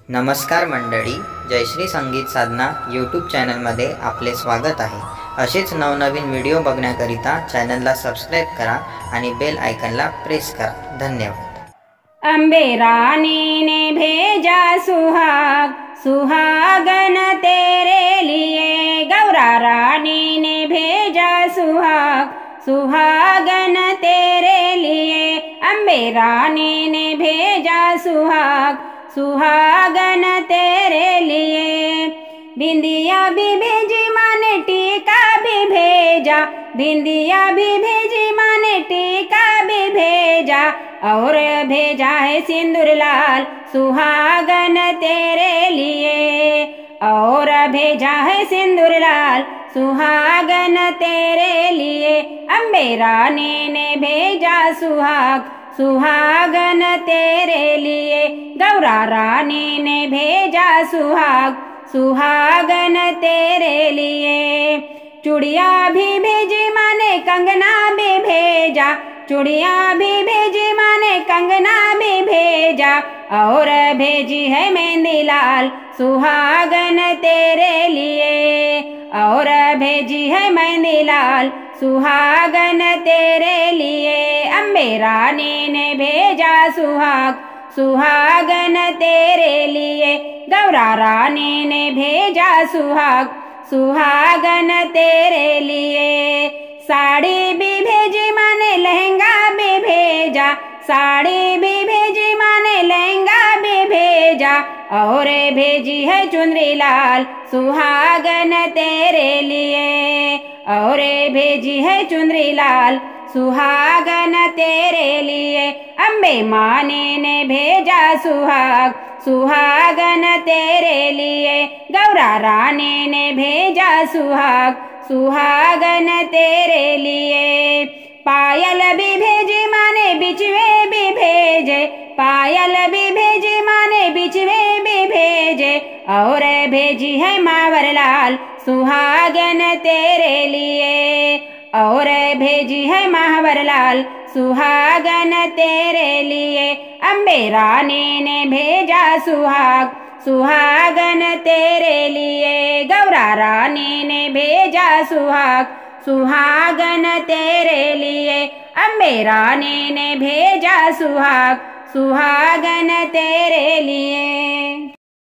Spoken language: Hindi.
नमस्कार मंडळी, जयश्री संगीत साधना यूट्यूब चॅनलमध्ये आपले स्वागत आहे। असेच नवनवीन व्हिडिओ बघण्याकरिता चॅनलला सबस्क्राइब करा आणि बेल आयकॉनला प्रेस करा। धन्यवाद। अम्बे रानी ने भेजा सुहाग, सुहागन तेरे लिए। गौरा रानी ने भेजा सुहाग, सुहागन तेरे लिए। अम्बे रानी ने भेजा सुहाग, सुहागन तेरे लिए। बिंदिया भी भेजी माने टीका भी भेजा, बिंदिया भी भेजी माने टीका भी भेजा। और भेजा है सिंदूर लाल, सुहागन तेरे लिए। और भेजा है सिंदूर लाल, सुहागन तेरे लिए। अम्बे रानी ने भेजा सुहाग, सुहागन तेरे लिए। गौरा रानी ने भेजा सुहाग, सुहागन तेरे लिए। चूड़िया भी भेजी माने कंगना भी भेजा, चूड़िया भी भेजी माने कंगना भी भेजा। और भेजी है मेहंदी लाल, सुहागन तेरे लिए। और भेजी है मेहंदी लाल, सुहागन तेरे लिए। अम्बे रानी ने भेजा सुहाग, सुहागन तेरे लिए। गौरा रानी ने भेजा सुहाग, सुहागन तेरे लिए। साड़ी भी भेजी माने लहंगा भी भेजा, साड़ी भी भेजी माने लहंगा भी भेजा। और भेजी है चुनरी लाल, सुहागन तेरे लिए। और भेजी है चुनरी लाल, सुहागन तेरे लिए। अम्बे मानी ने भेजा सुहाग, सुहागन तेरे लिए। गौरा रानी ने भेजा सुहाग, सुहागन तेरे लिए। पायल भी भेजी माने बिछवे भी भेजे, पायल भी भेजी माने बिछवे भी भेजे। और भेजी है मावर लाल, सुहागन तेरे लिए। और भेजी है महावर लाल, सुहागन तेरे लिए। अम्बे रानी ने भेजा सुहाग, सुहागन तेरे लिए। गौरा रानी ने भेजा सुहाग, सुहागन तेरे लिए। अम्बे रानी ने भेजा सुहाग, सुहागन तेरे लिए।